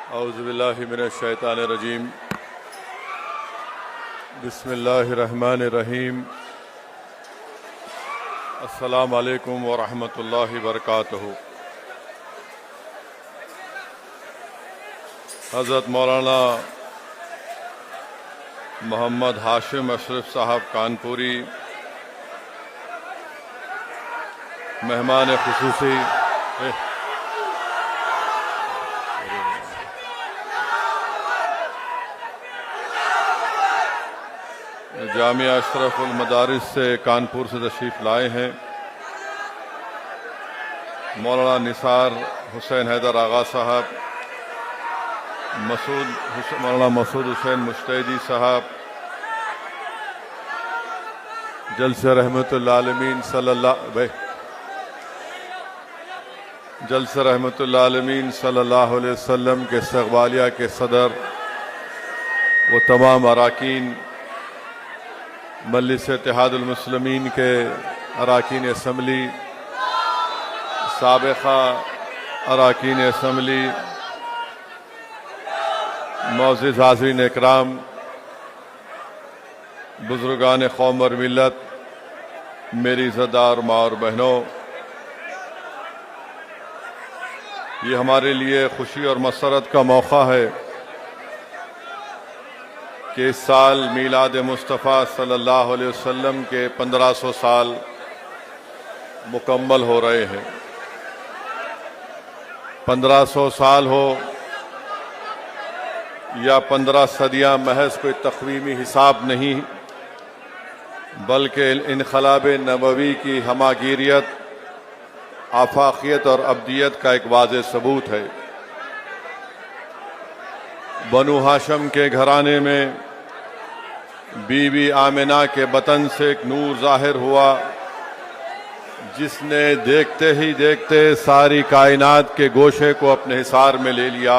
औज़ुबिल्लाहि मिनश्शैतानिर्रजीम। बिस्मिल्लाहिर्रहमानिर्रहीम। अस्सलामु अलैकुम व रहमतुल्लाहि व बरकातुहू। हज़रत मौलाना मोहम्मद हाशिम अशरफ साहब कानपुरी मेहमान खुसूसी जामिया अशरफुल मदारिस से कानपुर से तशरीफ़ लाए हैं। मौलाना निसार हुसैन हैदर आगा साहब, मौलाना मसूद हुसैन मुश्तैदी साहब, जलसे रहमतुल्लाह आलमीन सल्लल्लाहु अलैहि वसल्लम के इस्तक़बालिया के सदर व तमाम अराकीन, मजलिस इत्तेहादुल मुस्लिमीन के अराकीन असम्बली, साबिक़ा अराकीन असम्बली, मौज़िज़ हाज़रीन इकराम, बुज़ुर्गान कौम और मिल्लत, मेरी इज़्ज़तदार माँ और बहनों, ये हमारे लिए खुशी और मसरत का मौका है कि इस साल मीलाद मुस्तफ़ा सल्लल्लाहु अलैहि वसल्लम के 1500 साल मुकम्मल हो रहे हैं। 1500 साल हो या 15 सदियाँ, महज कोई तक़वीमी हिसाब नहीं, बल्कि इनक़लाब नबवी की हमागिरियत, आफाकियत और अब्दियत का एक वाज़ेह सबूत है। बनु हाशम के घराने में बीबी आमिना के बतन से एक नूर ज़ाहिर हुआ, जिसने देखते ही देखते सारी कायनात के गोशे को अपने हिसार में ले लिया,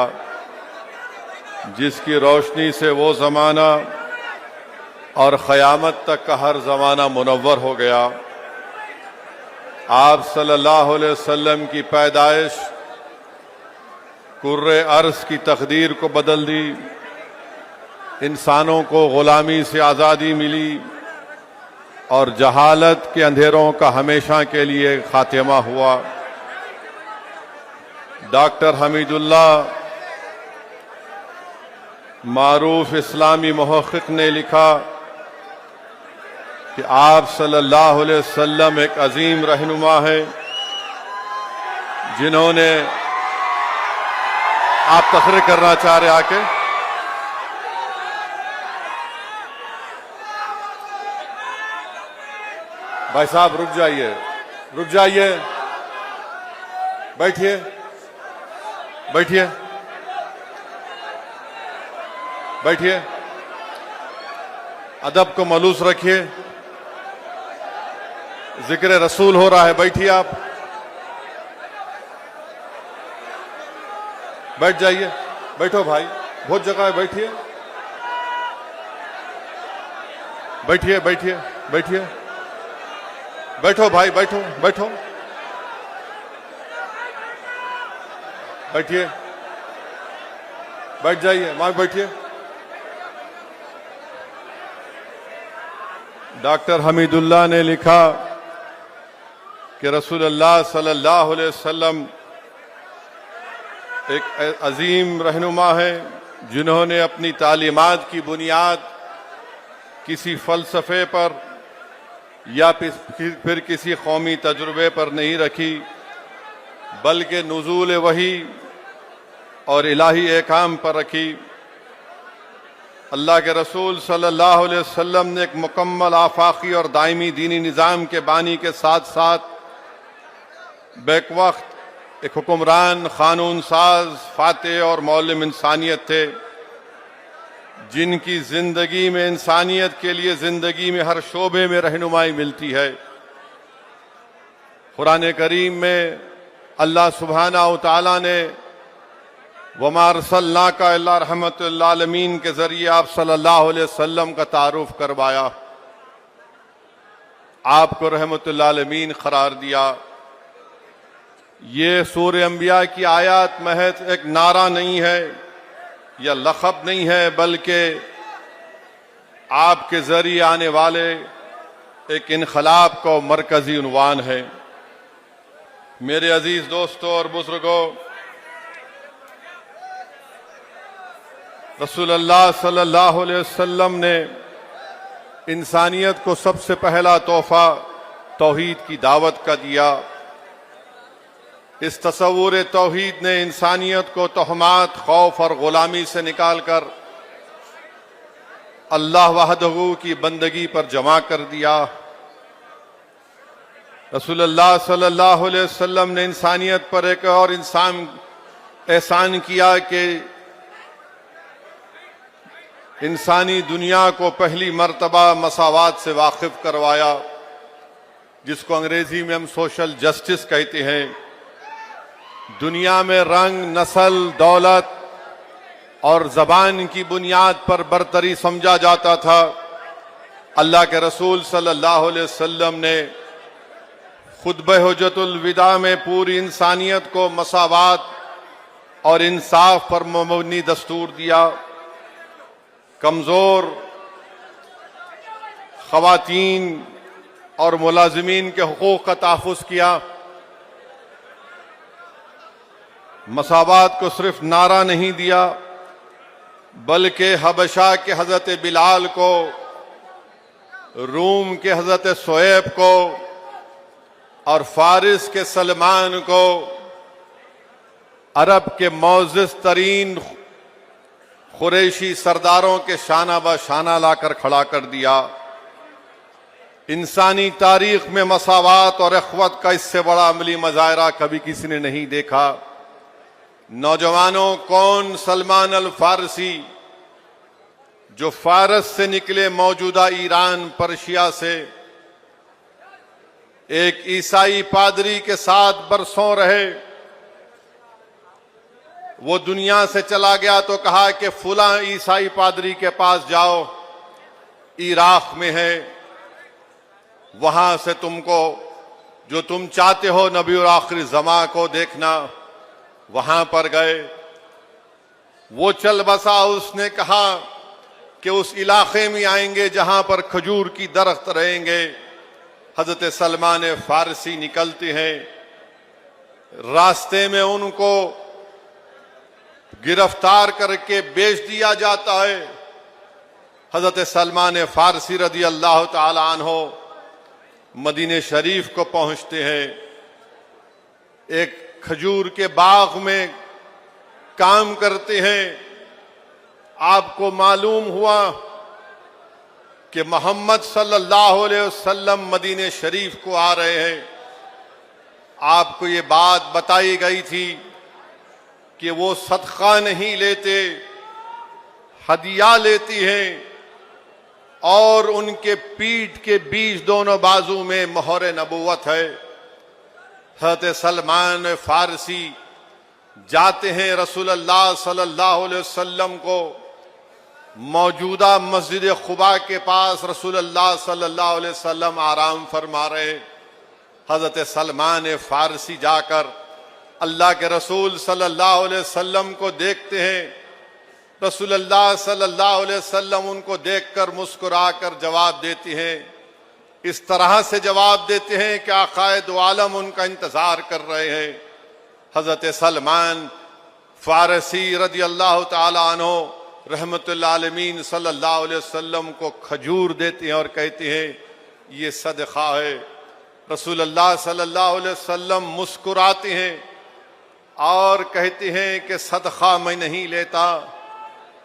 जिसकी रोशनी से वो ज़माना और क़यामत तक का हर ज़माना मुनव्वर हो गया। आप सल्लल्लाहु अलैहि वसल्लम की पैदाइश कुर्रे अर्ज़ की तकदीर को बदल दी, इंसानों को ग़ुलामी से आज़ादी मिली और जहालत के अंधेरों का हमेशा के लिए खात्मा हुआ। डॉक्टर हमीदुल्लाह मारूफ इस्लामी मुहक़्क़िक़ ने लिखा कि आप सल्लल्लाहु अलैहि वसल्लम एक अजीम रहनुमा है, जिन्होंने आप तक़रीर करना चाह रहे आके भाई साहब रुक जाइए, बैठिए बैठिए बैठिए, अदब को मलूस रखिए, जिक्र रसूल हो रहा है, बैठिए आप, बैठ जाइए, बैठो भाई, बहुत जगह है, बैठिए बैठिए बैठिए बैठिए, बैठो भाई, बैठो बैठो बैठिए, बैठ जाइए, वहां बैठिए। डॉक्टर हमीदुल्लाह ने लिखा कि रसूलुल्लाह सल्लल्लाहु अलैहि वसल्लम एक अजीम रहनुमा है, जिन्होंने अपनी तालीमात की बुनियाद किसी फ़लसफ़े पर या फिर किसी कौमी तजुर्बे पर नहीं रखी, बल्कि नुज़ूल वही और इलाही एहकाम पर रखी। अल्लाह के रसूल सल्लल्लाहु अलैहि वसल्लम ने एक मुकम्मल आफाकी और दायमी दीनी निज़ाम के बानी के साथ साथ बैक वक्त एक हुक्मरान, क़ानून साज, फातेह और मौल्लिम इंसानियत थे, जिनकी ज़िंदगी में इंसानियत के लिए ज़िंदगी में हर शोबे में रहनुमाई मिलती है। कुरान करीम में अल्लाह सुब्हानहू तआला ने वमा अरसलनाका इल्ला रहमतुल लिल आलमीन के ज़रिए आप सल्लल्लाहु अलैहि वसल्लम का तारुफ करवाया, आपको रहमतुल लिल आलमीन करार दिया। ये सूरह अंबिया की आयत महज एक नारा नहीं है, या लक़ब नहीं है, बल्कि आपके जरिए आने वाले एक इनकलाब का मरकजी उन्वान है। मेरे अजीज दोस्तों और बुजुर्गों, रसूलुल्लाह सल्लल्लाहु अलैहि वसल्लम ने इंसानियत को सबसे पहला तोहफा तौहीद की दावत का दिया। इस तसव्वुर तौहीद ने इंसानियत को तोहमात, खौफ और गुलामी से निकालकर अल्लाह वहदहू की बंदगी पर जमा कर दिया। रसूलुल्लाह सल्लल्लाहु अलैहि वसल्लम ने इंसानियत पर एक और एहसान किया कि इंसानी दुनिया को पहली मर्तबा मसावात से वाकिफ करवाया, जिसको अंग्रेजी में हम सोशल जस्टिस कहते हैं। दुनिया में रंग, नस्ल, दौलत और जबान की बुनियाद पर बरतरी समझा जाता था। अल्लाह के रसूल सल्लल्लाहु अलैहि वसल्लम ने खुतबा हुज्जतुल विदा में पूरी इंसानियत को मसावात और इंसाफ पर मबनी दस्तूर दिया। कमजोर खवातीन और मुलाजिमीन के हुकूक का तहफ़्फ़ुज़ किया। मसावात को सिर्फ नारा नहीं दिया, बल्कि हबशा के हजरत बिलाल को, रूम के हजरत शुएब को और फारिस के सलमान को अरब के मोअज़्ज़ज़ तरीन कुरैशी सरदारों के शाना ब शाना लाकर खड़ा कर दिया। इंसानी तारीख में मसावात और अख़वत का इससे बड़ा अमली मज़ाहिरा कभी किसी ने नहीं देखा। नौजवानों, कौन सलमान अल फारसी, जो फारस से निकले, मौजूदा ईरान पर्शिया से, एक ईसाई पादरी के साथ बरसों रहे। वो दुनिया से चला गया तो कहा कि फुला ईसाई पादरी के पास जाओ, इराक में है, वहां से तुमको जो तुम चाहते हो नबी और आखिरी ज़मा को देखना। वहां पर गए, वो चल बसा। उसने कहा कि उस इलाके में आएंगे जहां पर खजूर की दरख्त रहेंगे। हजरत सलमान फारसी निकलते हैं, रास्ते में उनको गिरफ्तार करके बेच दिया जाता है। हजरत सलमान फारसी रदी अल्लाह ताला अन्हो मदीने शरीफ को पहुंचते हैं। एक खजूर के बाग में काम करते हैं। आपको मालूम हुआ कि मोहम्मद सल्लल्लाहु अलैहि वसल्लम मदीने शरीफ को आ रहे हैं। आपको ये बात बताई गई थी कि वो सदका नहीं लेते, हदिया लेती हैं, और उनके पीठ के बीच दोनों बाजू में मोहर नबुव्वत है। हज़रत सलमान फारसी जाते हैं, रसूलुल्लाह सल्लल्लाहु अलैहि वसल्लम को मौजूदा मस्जिद खुबा के पास रसूलुल्लाह सल्लल्लाहु अलैहि वसल्लम आराम फरमा रहे। हज़रत सलमान फारसी जाकर अल्लाह के रसूल सल्लल्लाहु अलैहि वसल्लम को देखते हैं। रसूलुल्लाह सल्लल्लाहु अलैहि वसल्लम उनको देखकर मुस्कुराकर जवाब देती हैं। इस तरह से जवाब देते हैं कि आक़ाए दो आलम उनका इंतजार कर रहे हैं। हजरत सलमान फारसी रदी अल्लाह ताला अन्हो रहमतुल आलमीन सल्लल्लाहु अलैहि वसल्लम को खजूर देते हैं और कहते हैं ये सदका है। रसूलुल्लाह सल्लल्लाहु अलैहि वसल्लम मुस्कुराते हैं और कहते हैं कि सदका मैं नहीं लेता,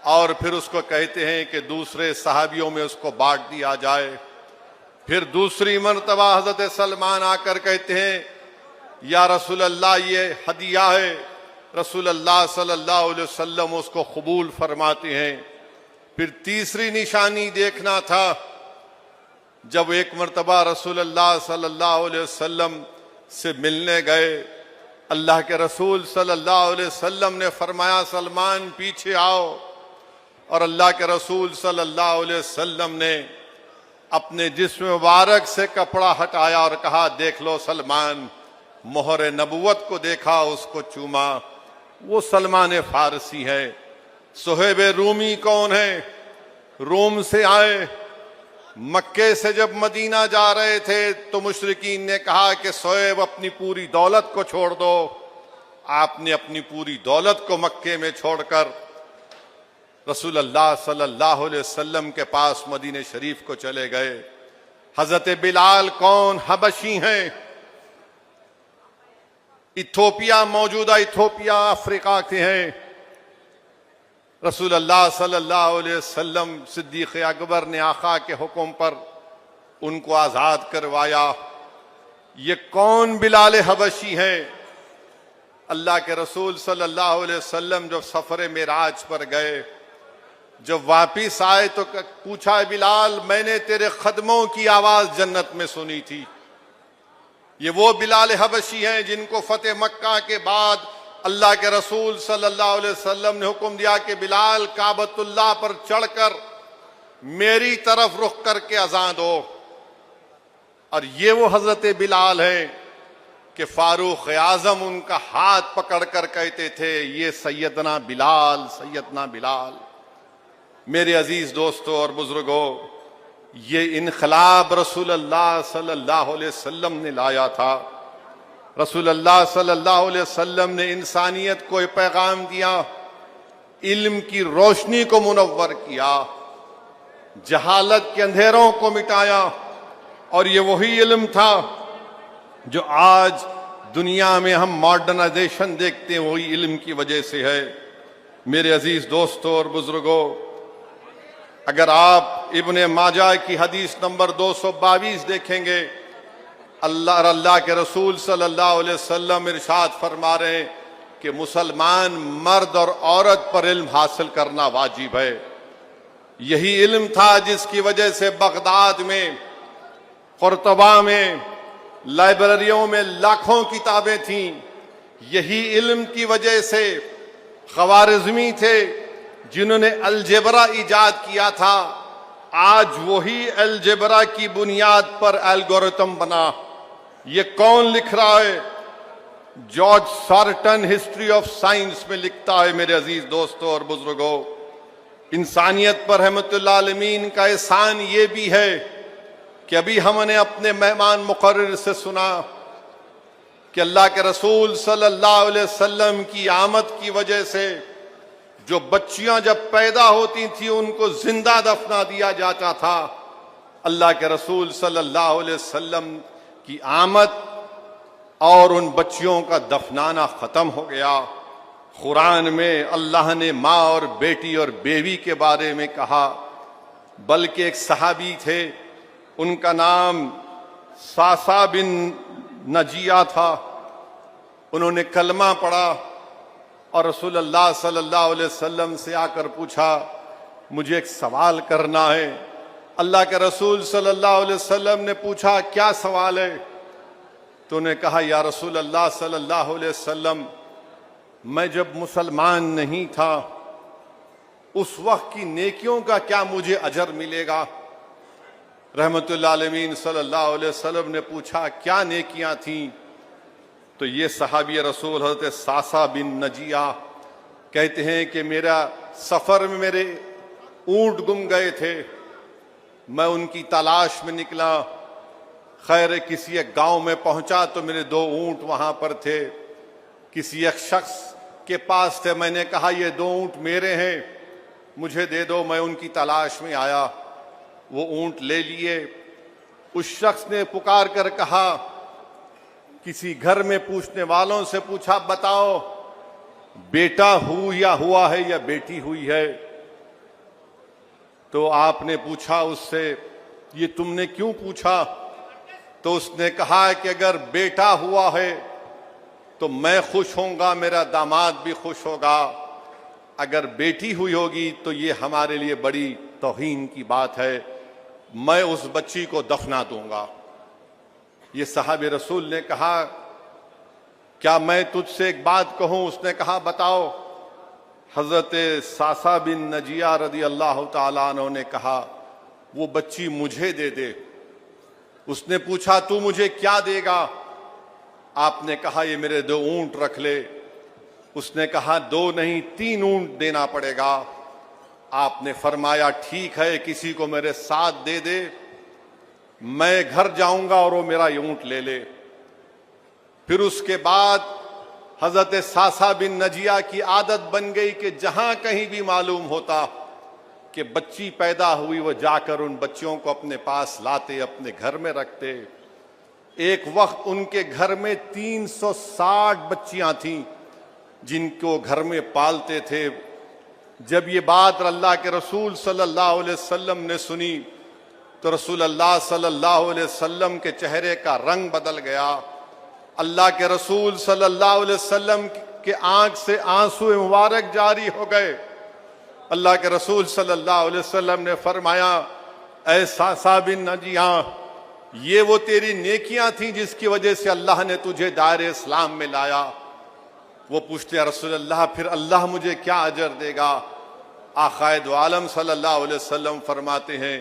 और फिर उसको कहते हैं कि दूसरे सहाबियों में उसको बांट दिया जाए। फिर दूसरी मर्तबा हजरत सलमान आकर कहते हैं या रसूलल्लाह ये हदिया है। रसूलल्लाह सल्लल्लाहु अलैहि वसल्लम उसको कबूल फरमाते हैं। फिर तीसरी निशानी देखना था, जब एक मर्तबा रसूलल्लाह सल्लल्लाहु अलैहि वसल्लम से मिलने गए। अल्लाह के रसूल सल्लल्लाहु अलैहि वसल्लम ने फरमाया सलमान पीछे आओ, और अल्लाह के रसूल सल्लल्लाहु अलैहि वसल्लम ने अपने जिस्म मुबारक से कपड़ा हटाया और कहा देख लो सलमान, मोहर नबुव्वत को देखा, उसको चूमा। वो सलमान फारसी है। सुहेब रूमी कौन है? रोम से आए। मक्के से जब मदीना जा रहे थे तो मुशरिकीन ने कहा कि सुहेब अपनी पूरी दौलत को छोड़ दो। आपने अपनी पूरी दौलत को मक्के में छोड़कर रसूल अल्लाह सल्लल्लाहु अलैहि वसल्लम के पास मदीने शरीफ को चले गए। हजरत बिलाल कौन? हबशी हैं, इथोपिया, मौजूदा इथोपिया अफ्रीका के हैं। रसूल अल्लाह सल्लल्लाहु अलैहि वसल्लम सिद्दीक़ अकबर ने आका के हुक्म पर उनको आजाद करवाया। ये कौन बिलाल हबशी हैं? अल्लाह के रसूल सल्लल्लाहु अलैहि वसल्लम जब सफर मेराज पर गए, जब वापिस आए तो पूछा, बिलाल मैंने तेरे कदमों की आवाज जन्नत में सुनी थी। ये वो बिलाल हबशी हैं जिनको फतेह मक्का के बाद अल्लाह के रसूल सल्लल्लाहु अलैहि वसल्लम ने हुक्म दिया कि बिलाल काबतुल्लाह पर चढ़कर मेरी तरफ रुख करके अजान दो। और ये वो हजरत बिलाल हैं कि फारूक आजम उनका हाथ पकड़कर कहते थे, ये सैयदना बिलाल, सैयदना बिलाल। मेरे अजीज दोस्तों और बुजुर्गों, ये इनकलाब रसूल अल्लाह सल्लल्लाहु अलैहि वसल्लम ने लाया था। रसूल अल्लाह सल्लल्लाहु अलैहि वसल्लम ने इंसानियत को पैगाम दिया, इल्म की रोशनी को मुनव्वर किया, जहालत के अंधेरों को मिटाया। और ये वही इल्म था जो आज दुनिया में हम मॉडर्नाइजेशन देखते हैं, वही इल्म की वजह से है। मेरे अजीज दोस्तों और बुजुर्गों, अगर आप इब्ने माजा की हदीस नंबर 222 देखेंगे, अल्लाह के रसूल सल्लल्लाहु अलैहि वसल्लम इरशाद फरमा रहे हैं कि मुसलमान मर्द और औरत पर इल्म हासिल करना वाजिब है। यही इल्म था जिसकी वजह से बगदाद में, कुर्तबा में, लाइब्रेरियों में लाखों किताबें थीं। यही इल्म की वजह से ख्वारिज़मी थे जिन्होंने अलजेब्रा इजाद किया था। आज वही अलजेब्रा की बुनियाद पर एल्गोरिथम बना। ये कौन लिख रहा है? जॉर्ज सार्टन हिस्ट्री ऑफ साइंस में लिखता है। मेरे अजीज दोस्तों और बुजुर्गों, इंसानियत पर रहमतुल्लाह आलमीन का एहसान ये भी है कि अभी हमने अपने मेहमान मुकर्रर से सुना कि अल्लाह के रसूल सल्लल्लाहु अलैहि वसल्लम की आमद की वजह से जो बच्चियां जब पैदा होती थी उनको जिंदा दफना दिया जाता था। अल्लाह के रसूल सल्लल्लाहु अलैहि वसल्लम की आमद और उन बच्चियों का दफनाना खत्म हो गया। कुरान में अल्लाह ने माँ और बेटी और बेवी के बारे में कहा। बल्कि एक सहाबी थे, उनका नाम सासा बिन नजिया था। उन्होंने कलमा पढ़ा और रसूल अल्लाह सल्लल्लाहु अलैहि वसल्लम से आकर पूछा, मुझे एक सवाल करना है। अल्लाह के रसूल सल्लल्लाहु अलैहि वसल्लम ने पूछा, क्या सवाल है? तो उन्हें कहा, या रसूल अल्लाह सल्लल्लाहु अलैहि वसल्लम, मैं जब मुसलमान नहीं था उस वक्त की नेकियों का क्या मुझे अजर मिलेगा? रहमतुल्लाह आलमीन सल्लल्लाहु अलैहि वसल्लम ने पूछा, क्या नेकियां थीं? तो ये सहाबी रसूल हज़रत सासा बिन नजिया कहते हैं कि मेरा सफ़र में मेरे ऊंट गुम गए थे। मैं उनकी तलाश में निकला। खैर किसी एक गांव में पहुंचा तो मेरे 2 ऊंट वहां पर थे। किसी एक शख्स के पास थे। मैंने कहा, ये 2 ऊंट मेरे हैं, मुझे दे दो। मैं उनकी तलाश में आया, वो ऊंट ले लिए। उस शख्स ने पुकार कर कहा, किसी घर में पूछने वालों से पूछा, बताओ बेटा हुआ है या बेटी हुई है? तो आपने पूछा उससे, ये तुमने क्यों पूछा? तो उसने कहा कि अगर बेटा हुआ है तो मैं खुश होऊंगा, मेरा दामाद भी खुश होगा। अगर बेटी हुई होगी तो ये हमारे लिए बड़ी तौहीन की बात है, मैं उस बच्ची को दफना दूंगा। ये साहब रसूल ने कहा, क्या मैं तुझसे एक बात कहूं? उसने कहा, बताओ। हजरत सासा बिन नजिया रदी अल्लाह ताला अन्हु ने कहा, वो बच्ची मुझे दे दे। उसने पूछा, तू मुझे क्या देगा? आपने कहा, ये मेरे 2 ऊंट रख ले। उसने कहा 2 नहीं 3 ऊंट देना पड़ेगा। आपने फरमाया ठीक है, किसी को मेरे साथ दे दे, मैं घर जाऊंगा और वो मेरा ऊंट ले ले। फिर उसके बाद हजरत सासा बिन नजिया की आदत बन गई कि जहां कहीं भी मालूम होता कि बच्ची पैदा हुई, वो जाकर उन बच्चियों को अपने पास लाते, अपने घर में रखते। एक वक्त उनके घर में 360 बच्चियां थीं जिनको घर में पालते थे। जब ये बात अल्लाह के रसूल सल्लल्लाहु अलैहि वसल्लम ने सुनी तो रसूल अल्लाह सल्लल्लाहु अलैहि वसल्लम के चेहरे का रंग बदल गया। अल्लाह के रसूल सल्लल्लाहु अलैहि वसल्लम के आंख से आंसू मुबारक जारी हो गए। अल्लाह के रसूल सल्लल्लाहु अलैहि वसल्लम ने फरमाया, ऐ सासा बिन नजिया, ये वो तेरी नेकियां थी जिसकी वजह से अल्लाह ने तुझे दायरे इस्लाम में लाया। वो पूछते हैं रसूल अल्लाह, फिर अल्लाह मुझे क्या अजर देगा? आक़ाए दो आलम सल्लल्लाहु अलैहि वसल्लम फरमाते हैं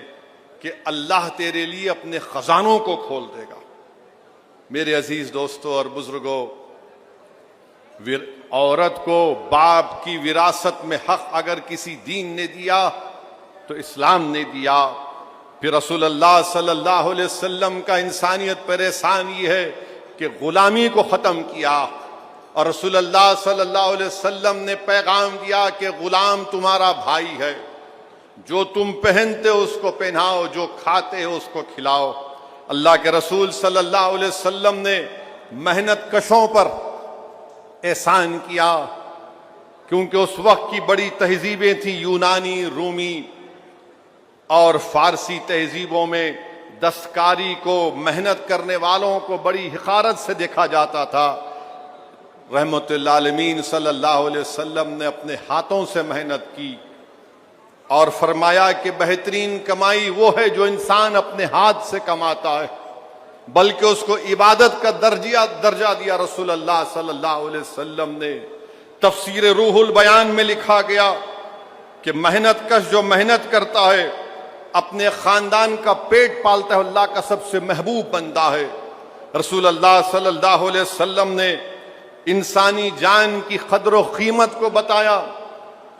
कि अल्लाह तेरे लिए अपने खजानों को खोल देगा। मेरे अजीज दोस्तों और बुजुर्गों, औरत को बाप की विरासत में हक अगर किसी दीन ने दिया तो इस्लाम ने दिया। फिर रसूल अल्लाह सल्लल्लाहु अलैहि वसल्लम का इंसानियत पर एहसान ये है कि गुलामी को ख़त्म किया और रसूल अल्लाह सल्लल्लाहु अलैहि वसल्लम ने पैगाम दिया कि गुलाम तुम्हारा भाई है, जो तुम पहनते हो उसको पहनाओ, जो खाते हो उसको खिलाओ। अल्लाह के रसूल सल्लल्लाहु अलैहि वसल्लम ने मेहनत कशों पर एहसान किया, क्योंकि उस वक्त की बड़ी तहजीबें थी, यूनानी, रूमी और फारसी तहजीबों में दस्तकारी को, मेहनत करने वालों को बड़ी हिकारत से देखा जाता था। रहमतुल आलमीन सल्लल्लाहु अलैहि वसल्लम ने अपने हाथों से मेहनत की और फरमाया कि बेहतरीन कमाई वो है जो इंसान अपने हाथ से कमाता है, बल्कि उसको इबादत का दर्जा दिया रसूल अल्लाह सल्लल्लाहु अलैहि वसल्लम ने। तफसीर रूहुल बयान में लिखा गया कि मेहनत कश जो मेहनत करता है, अपने खानदान का पेट पालता है, अल्लाह का सबसे महबूब बंदा है। रसूल अल्लाह सल्लल्लाहु अलैहि वसल्लम ने इंसानी जान की कदर व कीमत को बताया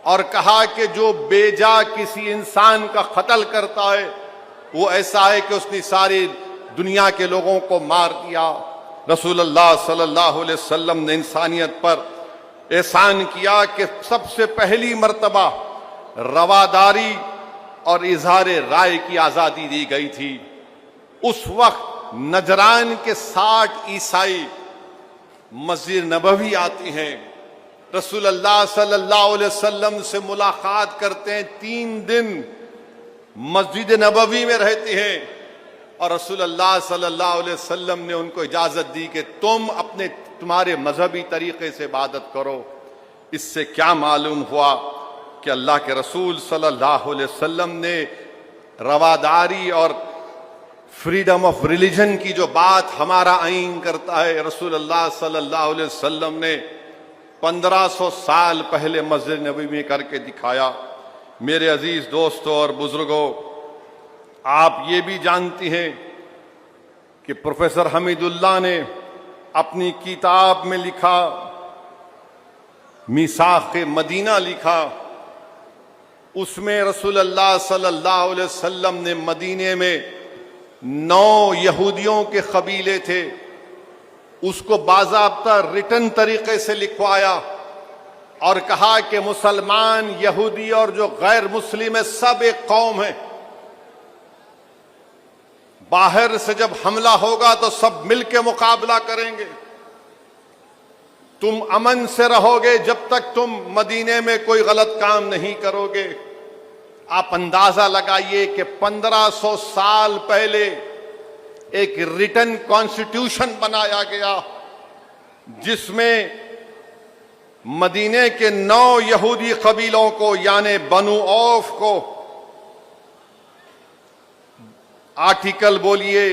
और कहा कि जो बेजा किसी इंसान का कत्ल करता है वो ऐसा है कि उसने सारी दुनिया के लोगों को मार दिया। रसूल अल्लाह सल्लल्लाहु अलैहि वसल्लम ने इंसानियत पर एहसान किया कि सबसे पहली मर्तबा रवादारी और इजहार राय की आज़ादी दी गई थी। उस वक्त नजरान के 60 ईसाई मस्जिद नबवी आते हैं, रसूल अल्लाह सल्लल्लाहु अलैहि वसल्लम से मुलाकात करते हैं, 3 दिन मस्जिद नबवी में रहते हैं और रसूल अल्लाह सल्लल्लाहु अलैहि वसल्लम ने उनको इजाजत दी कि तुम्हारे मजहबी तरीके से इबादत करो। इससे क्या मालूम हुआ कि अल्लाह के रसूल सल्लल्लाहु अलैहि वसल्लम ने रवादारी और फ्रीडम ऑफ रिलीजन की जो बात हमारा आईन करता है, रसूल अल्लाह सल्लल्लाहु अलैहि वसल्लम ने 1500 साल पहले मस्जिद नबवी में करके दिखाया। मेरे अजीज दोस्तों और बुजुर्गों, आप ये भी जानती हैं कि प्रोफेसर हमीदुल्लाह ने अपनी किताब में लिखा, मीसाख मदीना लिखा, उसमें रसूल अल्लाह सल्लल्लाहु अलैहि वसल्लम ने मदीने में 9 यहूदियों के कबीले थे, उसको बाज़ाब्ता रिटन तरीके से लिखवाया और कहा कि मुसलमान, यहूदी और जो गैर मुस्लिम है सब एक कौम है। बाहर से जब हमला होगा तो सब मिलके मुकाबला करेंगे। तुम अमन से रहोगे जब तक तुम मदीने में कोई गलत काम नहीं करोगे। आप अंदाजा लगाइए कि 1500 साल पहले एक रिटन कॉन्स्टिट्यूशन बनाया गया जिसमें मदीने के 9 यहूदी कबीलों को, यानी बनु औफ को, आर्टिकल बोलिए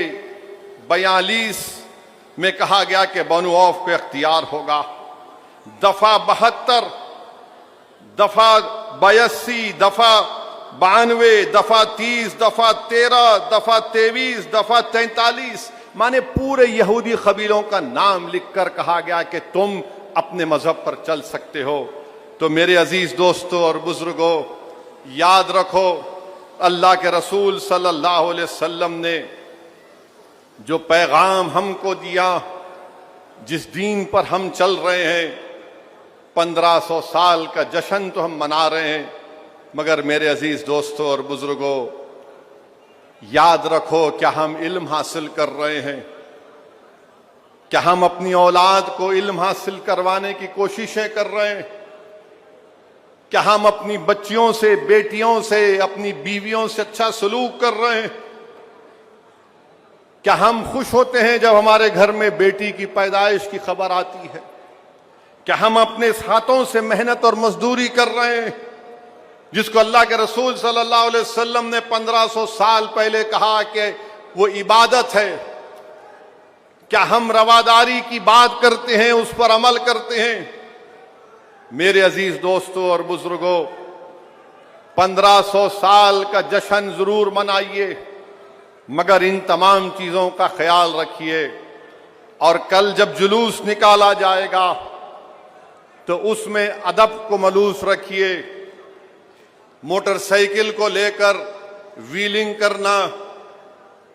42 में कहा गया कि बनु औफ को इख्तियार होगा। दफा 72, दफा 82, दफा 92, दफा 30, दफा 13, दफा 23, दफा 43, माने पूरे यहूदी कबीलों का नाम लिखकर कहा गया कि तुम अपने मजहब पर चल सकते हो। तो मेरे अजीज दोस्तों और बुजुर्गों, याद रखो, अल्लाह के रसूल सल्लल्लाहु अलैहि वसल्लम ने जो पैगाम हमको दिया, जिस दीन पर हम चल रहे हैं, 1500 साल का जश्न तो हम मना रहे हैं, मगर मेरे अजीज दोस्तों और बुजुर्गों, याद रखो, क्या हम इल्म हासिल कर रहे हैं? क्या हम अपनी औलाद को इल्म हासिल करवाने की कोशिशें कर रहे हैं? क्या हम अपनी बच्चियों से, बेटियों से, अपनी बीवियों से अच्छा सलूक कर रहे हैं? क्या हम खुश होते हैं जब हमारे घर में बेटी की पैदाइश की खबर आती है? क्या हम अपने हाथों से मेहनत और मजदूरी कर रहे हैं, जिसको अल्लाह के रसूल सल्लल्लाहु अलैहि वसल्लम ने 1500 साल पहले कहा कि वो इबादत है? क्या हम रवादारी की बात करते हैं, उस पर अमल करते हैं? मेरे अजीज दोस्तों और बुजुर्गों, 1500 साल का जश्न जरूर मनाइए, मगर इन तमाम चीजों का ख्याल रखिए। और कल जब जुलूस निकाला जाएगा तो उसमें अदब को मलूस रखिए। मोटरसाइकिल को लेकर व्हीलिंग करना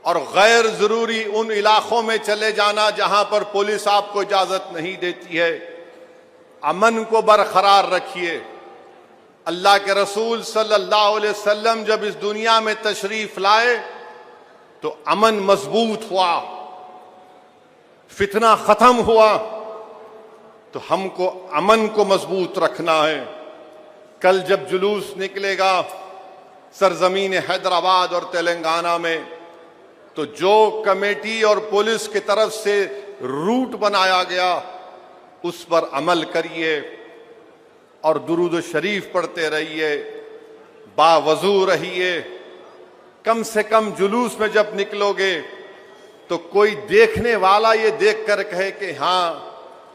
और गैर जरूरी उन इलाकों में चले जाना जहां पर पुलिस आपको इजाजत नहीं देती है, अमन को बरकरार रखिए। अल्लाह के रसूल सल्लल्लाहु अलैहि वसल्लम जब इस दुनिया में तशरीफ लाए तो अमन मजबूत हुआ, फितना खत्म हुआ। तो हमको अमन को मजबूत रखना है। कल जब जुलूस निकलेगा सरजमीन हैदराबाद और तेलंगाना में, तो जो कमेटी और पुलिस की तरफ से रूट बनाया गया उस पर अमल करिए और दुरूद शरीफ पढ़ते रहिए, बावजू रहिए। कम से कम जुलूस में जब निकलोगे तो कोई देखने वाला ये देखकर कहे कि हाँ,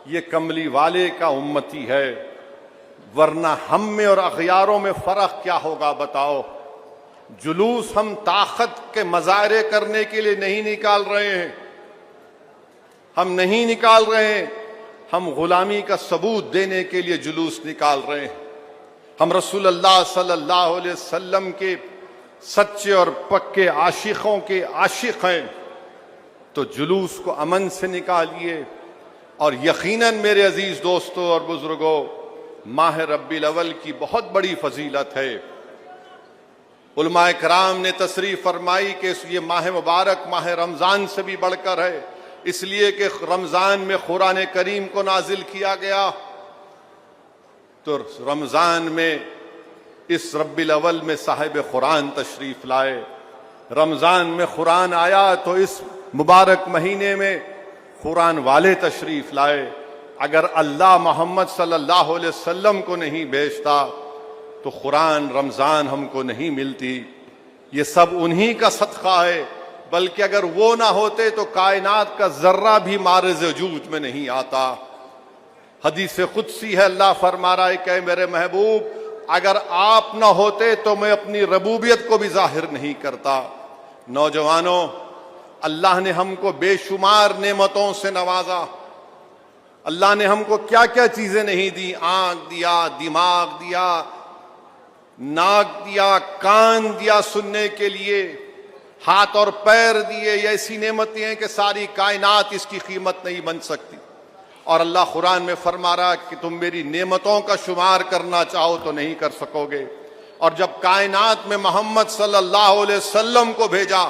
ये कमली वाले का उम्मती है, वरना हम में और अखियारों में फर्क क्या होगा बताओ। जुलूस हम ताकत के मजाहरे करने के लिए नहीं निकाल रहे हैं, हम नहीं निकाल रहे हैं, हम गुलामी का सबूत देने के लिए जुलूस निकाल रहे हैं। हम रसूल अल्लाह सल्लल्लाहु अलैहि वसल्लम के सच्चे और पक्के आशिकों के आशिक हैं। तो जुलूस को अमन से निकालिए। और यकीनन मेरे अजीज दोस्तों और बुजुर्गों, माह रब्बील अव्वल की बहुत बड़ी फजीलत है। उलमाए कराम ने तशरीफ फरमाई कि ये माह मुबारक माह रमजान से भी बढ़कर है, इसलिए कि रमजान में कुरान करीम को नाजिल किया गया। तो रमजान में इस रब्बील अव्वल में साहिब कुरान तशरीफ लाए। रमजान में कुरान आया तो इस मुबारक महीने में कुरान वाले तशरीफ लाए। अगर अल्लाह मोहम्मद सल्लल्लाहु अलैहि वसल्लम को नहीं भेजता तो कुरान रमजान हमको नहीं मिलती। ये सब उन्हीं का सदका है, बल्कि अगर वो ना होते तो कायनात का जर्रा भी मारिज़ वजूद में नहीं आता। हदीस कुदसी है, अल्लाह फरमा रहा है कि मेरे महबूब, अगर आप ना होते तो मैं अपनी रबूबियत को भी जाहिर नहीं करता। नौजवानों, अल्लाह ने हमको बेशुमार नेमतों से नवाजा। अल्लाह ने हमको क्या क्या चीजें नहीं दी, आंख दिया, दिमाग दिया, नाक दिया, कान दिया सुनने के लिए, हाथ और पैर दिए। ये ऐसी नेमतें हैं कि सारी कायनात इसकी कीमत नहीं बन सकती। और अल्लाह कुरान में फरमा रहा कि तुम मेरी नेमतों का शुमार करना चाहो तो नहीं कर सकोगे। और जब कायनात में मोहम्मद सल्लल्लाहु अलैहि वसल्लम को भेजा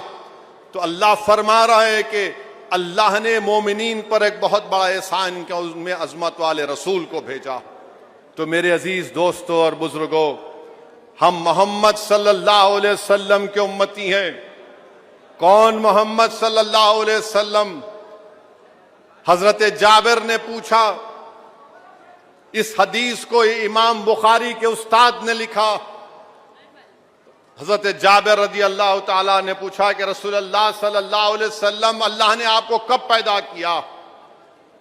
तो अल्लाह फरमा रहा है कि अल्लाह ने मोमिनीन पर एक बहुत बड़ा एहसान किया, उनमें अजमत वाले रसूल को भेजा। तो मेरे अजीज दोस्तों और बुजुर्गों, हम मोहम्मद सल्लल्लाहु अलैहि वसल्लम के उम्मती हैं। कौन मोहम्मद सल्लल्लाहु अलैहि वसल्लम? हजरत जाबिर ने पूछा। इस हदीस को इमाम बुखारी के उस्ताद ने लिखा। हजरत जाबिर रज़ी अल्लाह ताला ने पूछा कि रसूलुल्लाह सल्लल्लाहु अलैहि वसल्लम, अल्लाह ने आपको कब पैदा किया?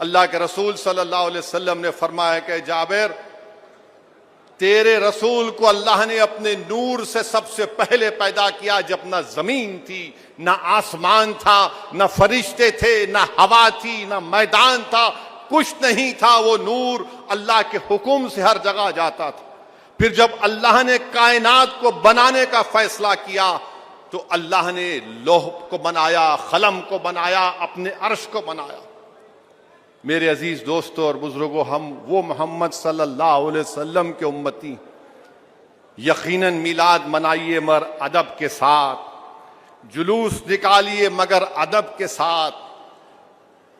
अल्लाह के रसूल सल्लल्लाहु अलैहि वसल्लम ने फरमाया कि जाबिर, तेरे रसूल को अल्लाह ने अपने नूर से सबसे पहले पैदा किया, जब ना जमीन थी, ना आसमान था, ना फरिश्ते थे, ना हवा थी, ना मैदान था, कुछ नहीं था, वो नूर अल्लाह के हुक्म से हर जगह जाता था। फिर जब अल्लाह ने कायनात को बनाने का फैसला किया तो अल्लाह ने लौह को बनाया, कलम को बनाया, अपने अर्श को बनाया। मेरे अजीज दोस्तों और बुजुर्गों, हम वो मोहम्मद सल्लल्लाहु अलैहि वसल्लम के उम्मती, यकीनन मिलाद मनाइए मगर अदब के साथ, जुलूस निकालिए मगर अदब के साथ।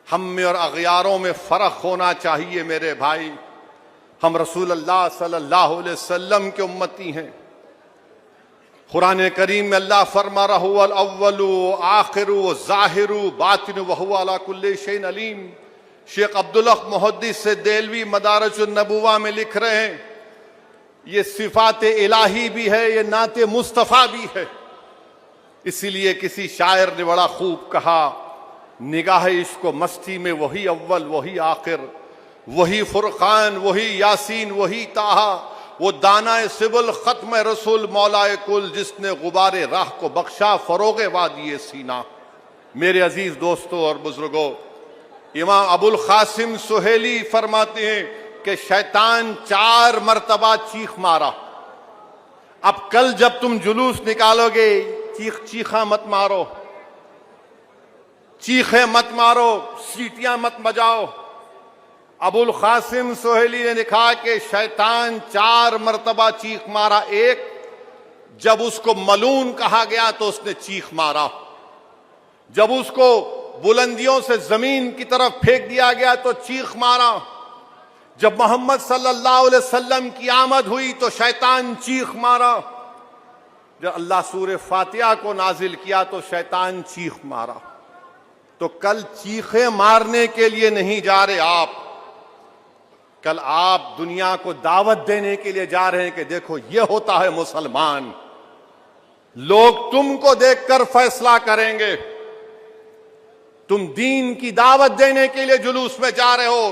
हम में और अगयारों में फर्क होना चाहिए मेरे भाई। हम रसूल अल्लाह सल्लल्लाहु अलैहि वसल्लम के उम्मती हैं। कुरान करीम में अल्लाह फरमा रहा हुवल अव्वलु आखिरु ज़ाहिरु बातिनु व हुवा अला कुल्ली शैइन अलीम। शेख अब्दुल हक मुहद्दिस से देलवी मदारिजुन नबुवा में लिख रहे हैं, ये सिफात इलाही भी है, ये नाते मुस्तफ़ा भी है। इसीलिए किसी शायर ने बड़ा खूब कहा, निगाह इश्क व मस्ती में वही अव्वल वही आखिर, वही फुरकान वही यासीन वही ताहा, वो दाना सिबुल खत्म रसूल मौलाए कुल, जिसने गुबारे राह को बख्शा फरोगे वादिये सीना। मेरे अजीज दोस्तों और बुजुर्गों, इमाम अबुल कासिम सुहेली फरमाते हैं कि शैतान 4 मरतबा चीख मारा। अब कल जब तुम जुलूस निकालोगे, चीखा मत मारो, चीखे मत मारो, सीटियां मत बजाओ। अबुल कासिम सोहेली ने लिखा कि शैतान 4 मरतबा चीख मारा। एक, जब उसको मलून कहा गया तो उसने चीख मारा। जब उसको बुलंदियों से जमीन की तरफ फेंक दिया गया तो चीख मारा। जब मोहम्मद सल्लल्लाहु अलैहि वसल्लम की आमद हुई तो शैतान चीख मारा। जब अल्लाह सूरह फातिहा को नाजिल किया तो शैतान चीख मारा। तो कल चीखे मारने के लिए नहीं जा रहे आप, कल आप दुनिया को दावत देने के लिए जा रहे हैं कि देखो ये होता है मुसलमान। लोग तुमको देखकर फैसला करेंगे। तुम दीन की दावत देने के लिए जुलूस में जा रहे हो,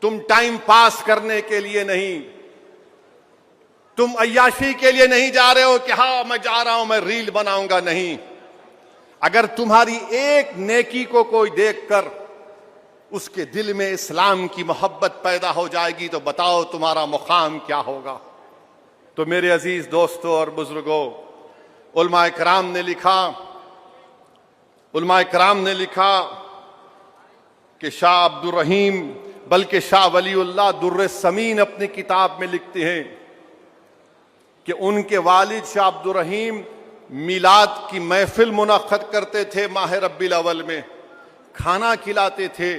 तुम टाइम पास करने के लिए नहीं, तुम अय्याशी के लिए नहीं जा रहे हो कि हाँ मैं जा रहा हूं, मैं रील बनाऊंगा। नहीं, अगर तुम्हारी एक नेकी को कोई देखकर उसके दिल में इस्लाम की मोहब्बत पैदा हो जाएगी तो बताओ तुम्हारा मुकाम क्या होगा। तो मेरे अजीज दोस्तों और बुजुर्गों, उलमाए कराम ने लिखा कि शाह अब्दुर रहीम, बल्कि शाह वलीउल्लाह दुर्र समीन अपनी किताब में लिखते हैं कि उनके वालिद शाह अब्दुर रहीम मिलाद की महफिल मुनक्कद करते थे। माह रब्बिल अव्वल में खाना खिलाते थे।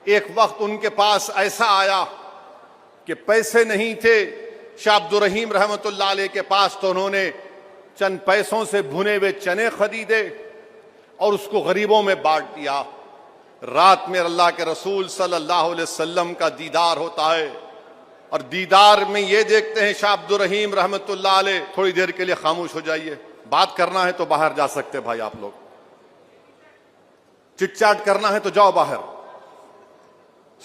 एक वक्त उनके पास ऐसा आया कि पैसे नहीं थे शाह अब्दुर रहीम रहमतुल्लाह अलैह के पास, तो उन्होंने चंद पैसों से भुने हुए चने खरीदे और उसको गरीबों में बांट दिया। रात में अल्लाह के रसूल सल्लल्लाहु अलैहि वसल्लम का दीदार होता है और दीदार में ये देखते हैं शाह अब्दुर रहीम रहमतुल्लाह अलैह, थोड़ी देर के लिए खामोश हो जाइए, बात करना है तो बाहर जा सकते भाई, आप लोग चिटचाट करना है तो जाओ बाहर।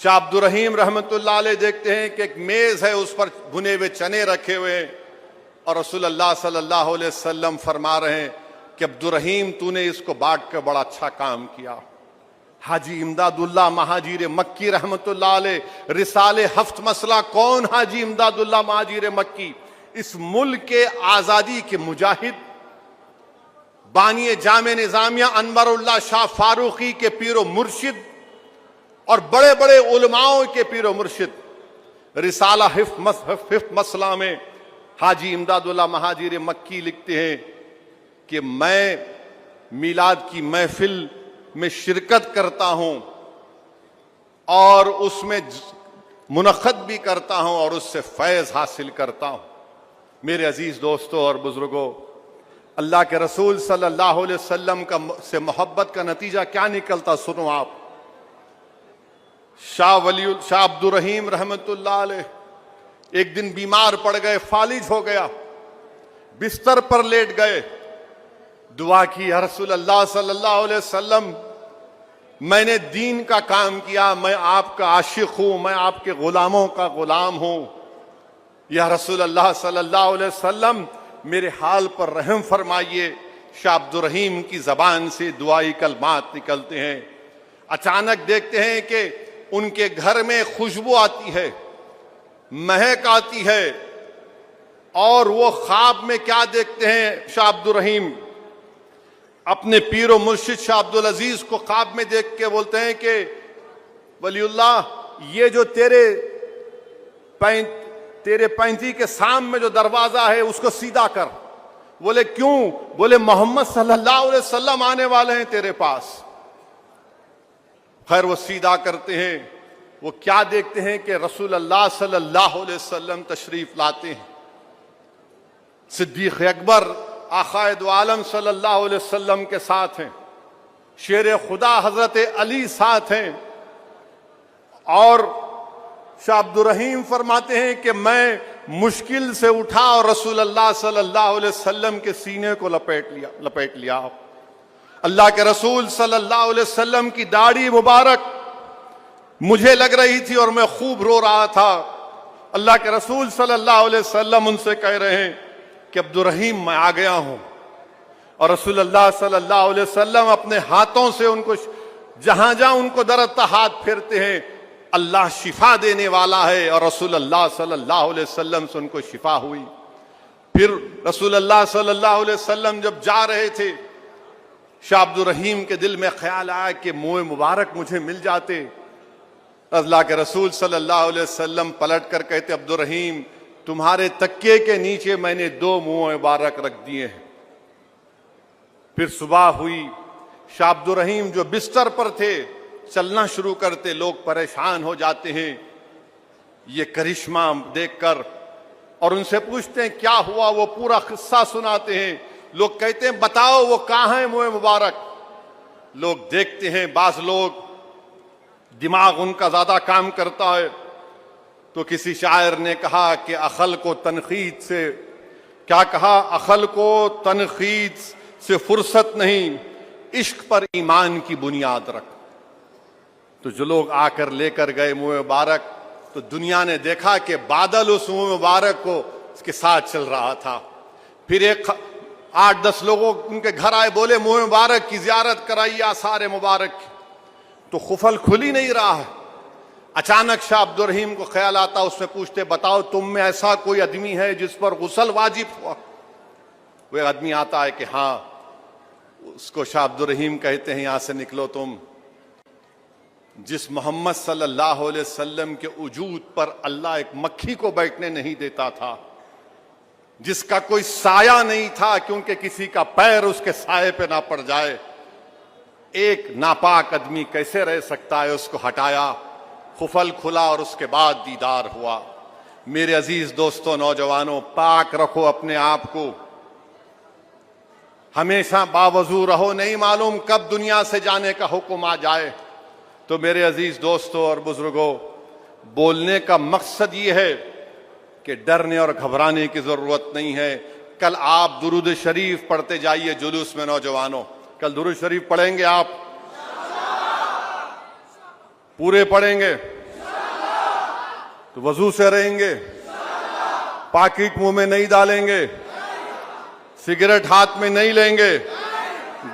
शाह अब्दुर रहीम रहमतुल्लाह अलैह देखते हैं कि एक मेज है, उस पर भुने हुए चने रखे हुए हैं और रसूल अल्लाह सल्लल्लाहु अलैहि वसल्लम फरमा रहे हैं कि अब्दुर रहीम तूने इसको बांट कर बड़ा अच्छा काम किया। हाजी इमदादुल्लाह महाजीर मक्की रहमतुल्लाह अलैह, रिसाले हफ्त मसला, कौन हाजी इमदादुल्लाह महाजीर मक्की? इस मुल्क के आजादी के मुजाहिद, बानिए जामे निजामिया अनवरुल्लाह शाह फारूकी के पीरो मुर्शिद और बड़े बड़े उलमाओं के पीरो मुर्शिद, रिसाला हिफ्त मसला में हाजी इमदादुल्लाह महाजीर मक्की लिखते हैं कि मैं मिलाद की महफिल में शिरकत करता हूं और उसमें मुनक्कद भी करता हूं और उससे फैज हासिल करता हूं। मेरे अजीज दोस्तों और बुजुर्गों, अल्लाह के रसूल सल्लल्लाहु अलैहि वसल्लम से मोहब्बत का नतीजा क्या निकलता सुनो आप। शाह अब्दुर रहीम रहमतुल्लाह अलैह एक दिन बीमार पड़ गए, फालिज हो गया, बिस्तर पर लेट गए, दुआ की, या रसूल अल्लाह सल्लल्लाहु अलैहि वसल्लम मैंने दीन का काम किया, मैं आपका आशिक हूं, मैं आपके गुलामों का गुलाम हूं, या रसूल अल्लाह सल्लल्लाहु अलैहि वसल्लम मेरे हाल पर रहम फरमाइए। शाह अब्दुर रहीम की जबान से दुआई कलमात निकलते हैं। अचानक देखते हैं कि उनके घर में खुशबू आती है, महक आती है, और वो ख्वाब में क्या देखते हैं? शाह अब्दुल रहीम अपने पीर और मुर्शिद शाह अब्दुल अजीज को ख्वाब में देख के बोलते हैं कि वलीउल्लाह, ये जो तेरे पैंती के सामने में जो दरवाजा है उसको सीधा कर। बोले क्यों? बोले मोहम्मद सल्लल्लाहु अलैहि वसल्लम आने वाले हैं तेरे पास। खैर वो सीधा करते हैं, वो क्या देखते हैं कि रसूल अल्लाह सल्लल्लाहु अलैहि वसल्लम तशरीफ लाते हैं। सिद्दीक अकबर आकाए दो आलम सल्लल्लाहु अलैहि वसल्लम के साथ हैं, शेर खुदा हजरत अली साथ हैं, और शाह अब्दुल रहीम फरमाते हैं कि मैं मुश्किल से उठा और रसूल अल्लाह सल्लल्लाहु अलैहि वसल्लम के सीने को लपेट लिया। अल्लाह के रसूल सल्लल्लाहु अलैहि वसल्लम की दाढ़ी मुबारक मुझे लग रही थी और मैं खूब रो रहा था। अल्लाह के रसूल सल्लल्लाहु अलैहि वसल्लम उनसे कह रहे हैं कि अब्दुल रहीम मैं आ गया हूं, और रसूल अल्लाह सल्लल्लाहु अलैहि वसल्लम अपने हाथों से उनको जहां जहां उनको दरअता हाथ फेरते हैं, अल्लाह शिफा देने वाला है, और रसूल अल्लाह सल्लल्लाहु अलैहि वसल्लम से उनको शिफा हुई। फिर रसूल अल्लाह सल्लल्लाहु अलैहि वसल्लम जब जा रहे थे, शाह अब्दुल रहीम के दिल में ख्याल आया कि मुंह मुबारक मुझे मिल जाते। अल्लाह के रसूल सल्लल्लाहु अलैहि वसल्लम पलट कर कहते, अब्दुल रहीम तुम्हारे तकिए के नीचे मैंने 2 मुंह मुबारक रख दिए हैं। फिर सुबह हुई, शाह अब्दुल रहीम जो बिस्तर पर थे चलना शुरू करते, लोग परेशान हो जाते हैं ये करिश्मा देखकर, और उनसे पूछते हैं क्या हुआ, वो पूरा किस्सा सुनाते हैं। लोग कहते हैं बताओ वो कहां है मुंह मुबारक। लोग देखते हैं, बाज लोग दिमाग उनका ज्यादा काम करता है, तो किसी शायर ने कहा कि अखल को तनकीद से, क्या कहा? अखल को तनकीद से फुर्सत नहीं, इश्क पर ईमान की बुनियाद रख। तो जो लोग आकर लेकर गए मुंह मुबारक, तो दुनिया ने देखा कि बादल उस मुंह मुबारक को उसके साथ चल रहा था। फिर 8-10 लोगों उनके घर आए, बोले मुंह मुबारक की जियारत कराइए आसार मुबारक की, तो खुफल खुल ही नहीं रहा है। अचानक शाह अब्दुल रहीम को ख्याल आता, उसमें पूछते बताओ तुम में ऐसा कोई आदमी है जिस पर गुस्ल वाजिब हुआ? वो आदमी आता है कि हाँ। उसको शाह अब्दुल रहीम कहते हैं यहां से निकलो तुम। जिस मोहम्मद सल्लल्लाहु अलैहि वसल्लम के वजूद पर अल्लाह एक मक्खी को बैठने नहीं देता था, जिसका कोई साया नहीं था क्योंकि किसी का पैर उसके साये पे ना पड़ जाए, एक नापाक आदमी कैसे रह सकता है? उसको हटाया, खुफल खुला और उसके बाद दीदार हुआ। मेरे अजीज दोस्तों, नौजवानों, पाक रखो अपने आप को, हमेशा बावजू रहो, नहीं मालूम कब दुनिया से जाने का हुक्म आ जाए। तो मेरे अजीज दोस्तों और बुजुर्गों, बोलने का मकसद ये है कि डरने और घबराने की जरूरत नहीं है। कल आप दुरूद शरीफ पढ़ते जाइए जुलूस में। नौजवानों, कल दुरूद शरीफ पढ़ेंगे आप? पूरे पढ़ेंगे? तो वजू से रहेंगे, पाकिट मुंह में नहीं डालेंगे, सिगरेट हाथ में नहीं लेंगे,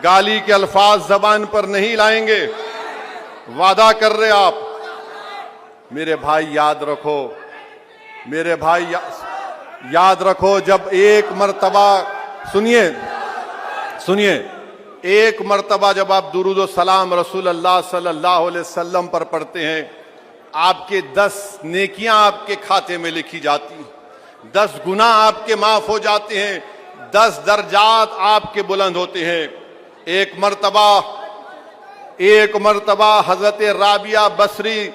गाली के अल्फाज जबान पर नहीं लाएंगे। वादा कर रहे आप? मेरे भाई याद रखो, मेरे भाई याद रखो, जब एक मर्तबा सुनिए, एक मर्तबा जब आप दुरूद व सलाम रसूल अल्लाह सल्लल्लाहु अलैहि वसल्लम पर पढ़ते हैं, आपके 10 नेकियां आपके खाते में लिखी जाती हैं, 10 गुनाह आपके माफ हो जाते हैं, 10 दर्जात आपके बुलंद होते हैं। एक मर्तबा हजरत राबिया बसरी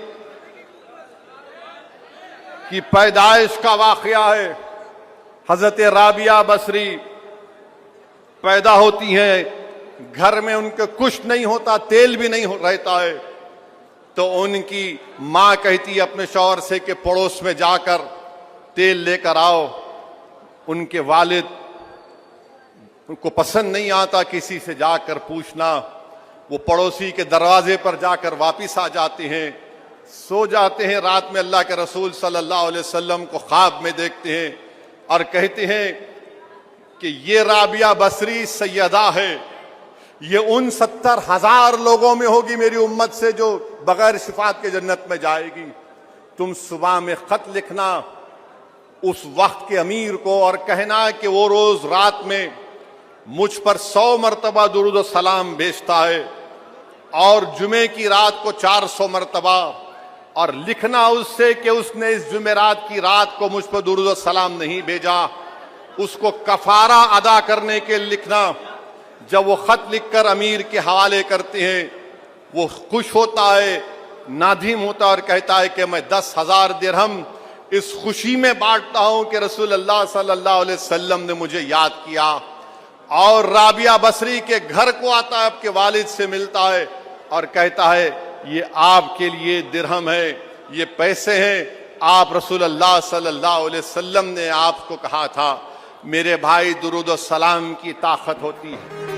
की पैदाइश का वाकया है। हजरत राबिया बसरी पैदा होती हैं, घर में उनके कुछ नहीं होता, तेल भी नहीं रहता है। तो उनकी माँ कहती है अपने शौहर से कि पड़ोस में जाकर तेल लेकर आओ। उनके वालिद, उनको पसंद नहीं आता किसी से जाकर पूछना, वो पड़ोसी के दरवाजे पर जाकर वापिस आ जाते हैं, सो जाते हैं। रात में अल्लाह के रसूल सल्लल्लाहु अलैहि वसल्लम को ख्वाब में देखते हैं और कहते हैं कि ये राबिया बसरी सैयदा है, ये उन 70,000 लोगों में होगी मेरी उम्मत से जो बगैर शिफात के जन्नत में जाएगी। तुम सुबह में खत लिखना उस वक्त के अमीर को और कहना कि वो रोज रात में मुझ पर 100 मरतबा दुरूद और सलाम भेजता है और जुमे की रात को 400 मरतबा, और लिखना उससे कि उसने इस जुमेरात की रात को मुझ पर दुरूद और सलाम नहीं भेजा, उसको कफारा अदा करने के लिखना। जब वो खत लिखकर अमीर के हवाले करते हैं वो खुश होता है, नादिम होता है और कहता है कि मैं 10,000 दिरहम इस खुशी में बांटता हूं कि रसूलुल्लाह सल्लल्लाहु अलैहि वसल्लम ने मुझे याद किया। और राबिया बसरी के घर को आता है, आपके वालिद से मिलता है और कहता है ये आपके लिए दिरहम है, ये पैसे हैं, आप रसूलुल्लाह सल्लल्लाहु अलैहि वसल्लम ने आपको कहा था। मेरे भाई, दुरूद और सलाम की ताकत होती है।